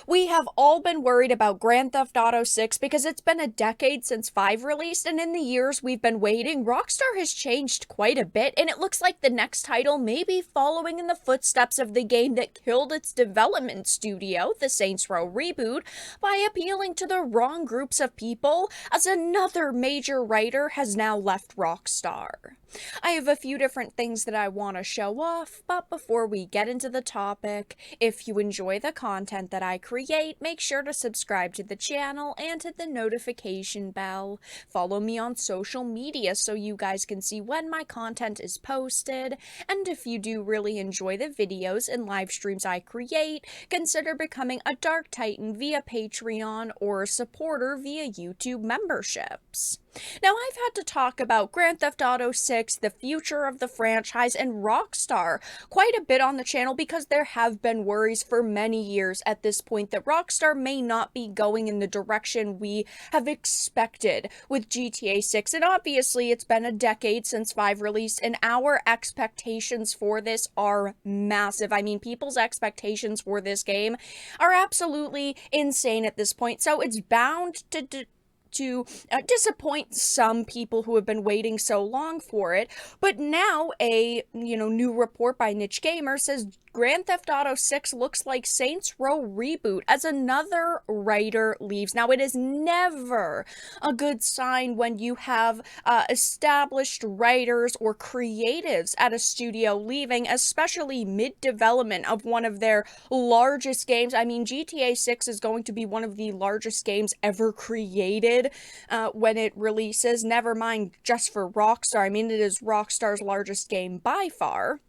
We have all been worried about Grand Theft Auto 6 because it's been a decade since 5 released, and in the years we've been waiting, Rockstar has changed quite a bit, and it looks like the next title may be following in the footsteps of the game that killed its development studio, the Saints Row Reboot, by appealing to the wrong groups of people, as another major writer has now left Rockstar. I have a few different things that I want to show off, but before we get into the topic, if you enjoy the content that I create, make sure to subscribe to the channel and hit the notification bell. Follow me on social media so you guys can see when my content is posted, and if you do really enjoy the videos and live streams I create, consider becoming a Dark Titan via Patreon or a supporter via YouTube memberships. Now, I've had to talk about Grand Theft Auto 6, the future of the franchise, and Rockstar quite a bit on the channel because there have been worries for many years at this point that Rockstar may not be going in the direction we have expected with GTA 6. And obviously, it's been a decade since 5 released, and our expectations for this are massive. I mean, people's expectations for this game are absolutely insane at this point, so it's bound to disappoint some people who have been waiting so long for it. But now a new report by Niche Gamer says Grand Theft Auto 6 looks like Saints Row Reboot as another writer leaves. Now, it is never a good sign when you have established writers or creatives at a studio leaving, especially mid-development of one of their largest games. I mean, GTA 6 is going to be one of the largest games ever created when it releases, never mind just for Rockstar. I mean, it is Rockstar's largest game by far.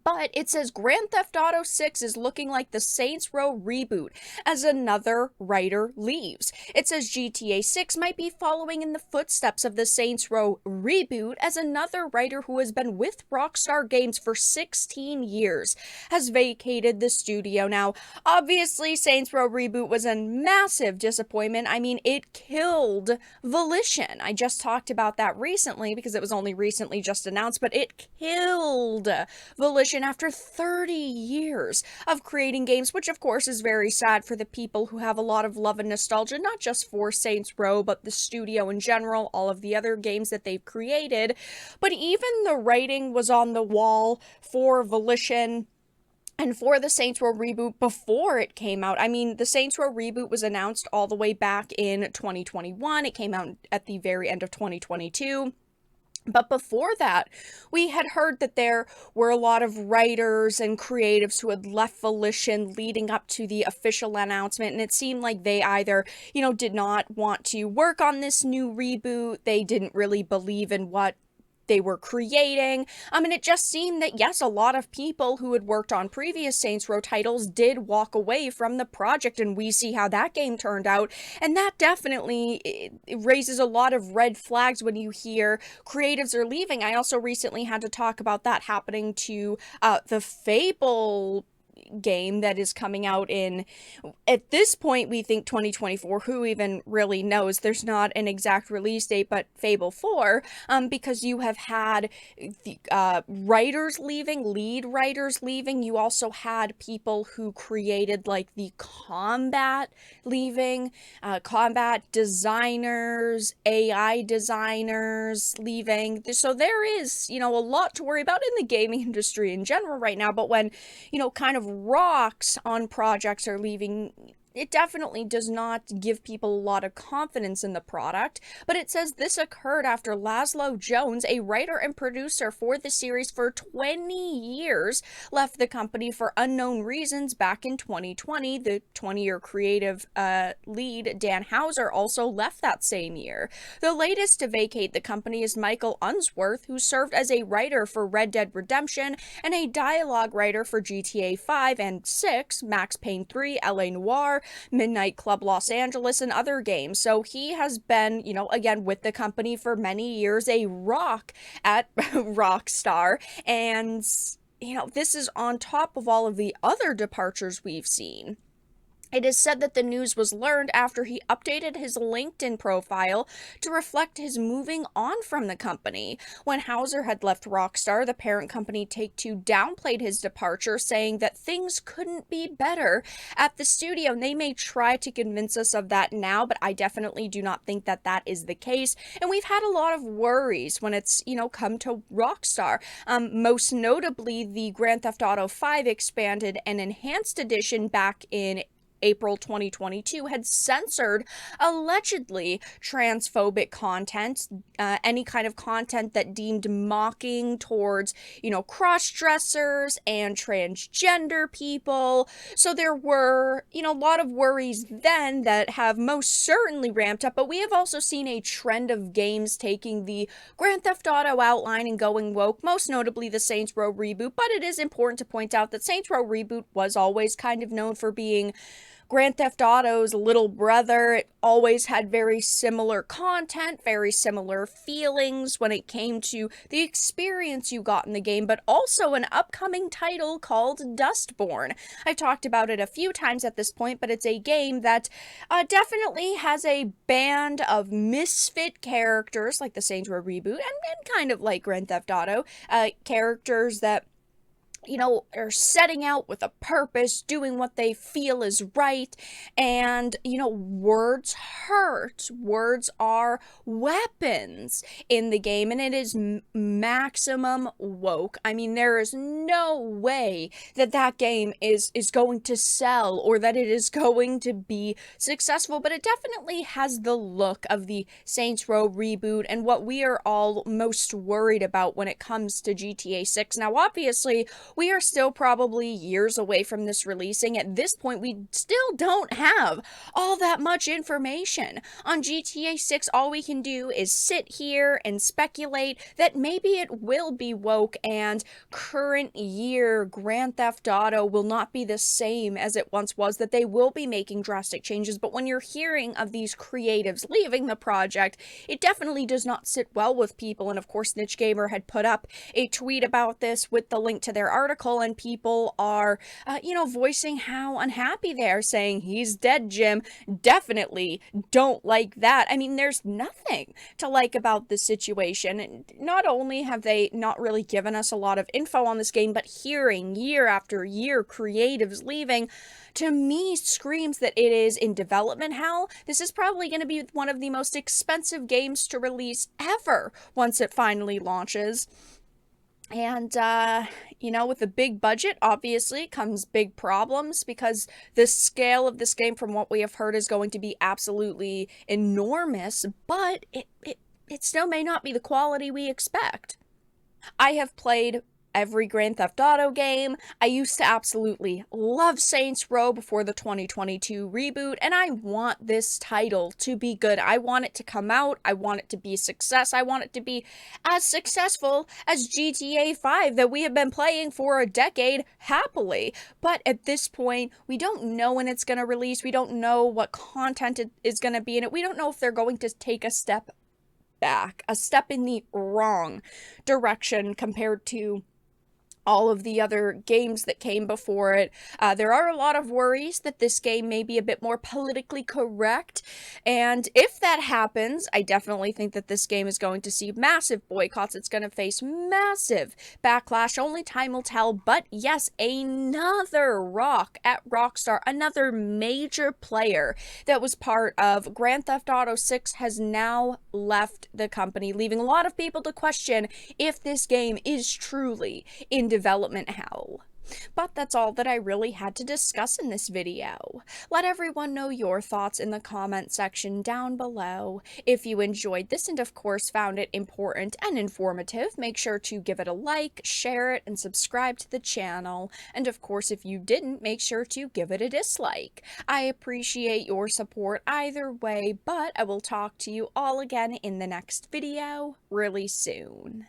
But it says Grand Theft Auto 6 is looking like the Saints Row Reboot as another writer leaves. It says GTA 6 might be following in the footsteps of the Saints Row Reboot as another writer who has been with Rockstar Games for 16 years has vacated the studio. Now, obviously, Saints Row Reboot was a massive disappointment. I mean, it killed Volition. I just talked about that recently because it was only recently just announced, but it killed Volition after 30 years of creating games, which of course is very sad for the people who have a lot of love and nostalgia, not just for Saints Row, but the studio in general, all of the other games that they've created. But even the writing was on the wall for Volition and for the Saints Row Reboot before it came out. I mean, the Saints Row Reboot was announced all the way back in 2021. It came out at the very end of 2022. But before that, we had heard that there were a lot of writers and creatives who had left Volition leading up to the official announcement, and it seemed like they either, did not want to work on this new reboot, they didn't really believe in what they were creating. And it just seemed that, yes, a lot of people who had worked on previous Saints Row titles did walk away from the project, and we see how that game turned out. And that definitely it raises a lot of red flags when you hear creatives are leaving. I also recently had to talk about that happening to the Fable game that is coming out in, at this point, we think 2024. Who even really knows? There's not an exact release date, but Fable 4, because you have had the writers leaving, lead writers leaving. You also had people who created like the combat leaving, combat designers, AI designers leaving. So there is, a lot to worry about in the gaming industry in general right now. But when, kind of rocks on projects are leaving, it definitely does not give people a lot of confidence in the product. But it says this occurred after Laszlo Jones, a writer and producer for the series for 20 years, left the company for unknown reasons back in 2020. The 20-year creative lead, Dan Houser, also left that same year. The latest to vacate the company is Michael Unsworth, who served as a writer for Red Dead Redemption and a dialogue writer for GTA 5 and 6, Max Payne 3, LA Noire, Midnight Club Los Angeles, and other games. So he has been, again, with the company for many years, a rock at Rockstar. And, this is on top of all of the other departures we've seen. It is said that the news was learned after he updated his LinkedIn profile to reflect his moving on from the company. When Hauser had left Rockstar, the parent company Take-Two downplayed his departure, saying that things couldn't be better at the studio. And they may try to convince us of that now, but I definitely do not think that that is the case. And we've had a lot of worries when it's, come to Rockstar. Most notably, the Grand Theft Auto 5 expanded and enhanced edition back in April 2022 had censored allegedly transphobic content, any kind of content that deemed mocking towards, cross-dressers and transgender people. So there were, a lot of worries then that have most certainly ramped up, but we have also seen a trend of games taking the Grand Theft Auto outline and going woke, most notably the Saints Row reboot, but it is important to point out that Saints Row reboot was always kind of known for being Grand Theft Auto's little brother. It always had very similar content, very similar feelings when it came to the experience you got in the game, but also an upcoming title called Dustborn. I've talked about it a few times at this point, but it's a game that definitely has a band of misfit characters like the Saints Row reboot and kind of like Grand Theft Auto, characters that are setting out with a purpose, doing what they feel is right, and, words hurt. Words are weapons in the game, and it is maximum woke. I mean, there is no way that that game is going to sell or that it is going to be successful, but it definitely has the look of the Saints Row reboot and what we are all most worried about when it comes to GTA 6. Now, obviously, we are still probably years away from this releasing. At this point, we still don't have all that much information on GTA 6. All we can do is sit here and speculate that maybe it will be woke and current year Grand Theft Auto will not be the same as it once was, that they will be making drastic changes. But when you're hearing of these creatives leaving the project, it definitely does not sit well with people. And of course, Niche Gamer had put up a tweet about this with the link to their article, and people are, voicing how unhappy they are, saying, "He's dead, Jim. Definitely don't like that." I mean, there's nothing to like about this situation. And not only have they not really given us a lot of info on this game, but hearing year after year creatives leaving, to me, screams that it is in development hell. This is probably going to be one of the most expensive games to release ever once it finally launches. And, with a big budget, obviously, comes big problems, because the scale of this game, from what we have heard, is going to be absolutely enormous, but it still may not be the quality we expect. I have played every Grand Theft Auto game. I used to absolutely love Saints Row before the 2022 reboot, and I want this title to be good. I want it to come out. I want it to be a success. I want it to be as successful as GTA 5 that we have been playing for a decade happily. But at this point, we don't know when it's going to release. We don't know what content is going to be in it. We don't know if they're going to take a step back, a step in the wrong direction compared to all of the other games that came before it. There are a lot of worries that this game may be a bit more politically correct, and if that happens, I definitely think that this game is going to see massive boycotts. It's going to face massive backlash. Only time will tell, but yes, another rock at Rockstar, another major player that was part of Grand Theft Auto 6 has now left the company, leaving a lot of people to question if this game is truly in development hell. But that's all that I really had to discuss in this video. Let everyone know your thoughts in the comment section down below. If you enjoyed this and of course found it important and informative, make sure to give it a like, share it, and subscribe to the channel. And of course, if you didn't, make sure to give it a dislike. I appreciate your support either way, but I will talk to you all again in the next video really soon.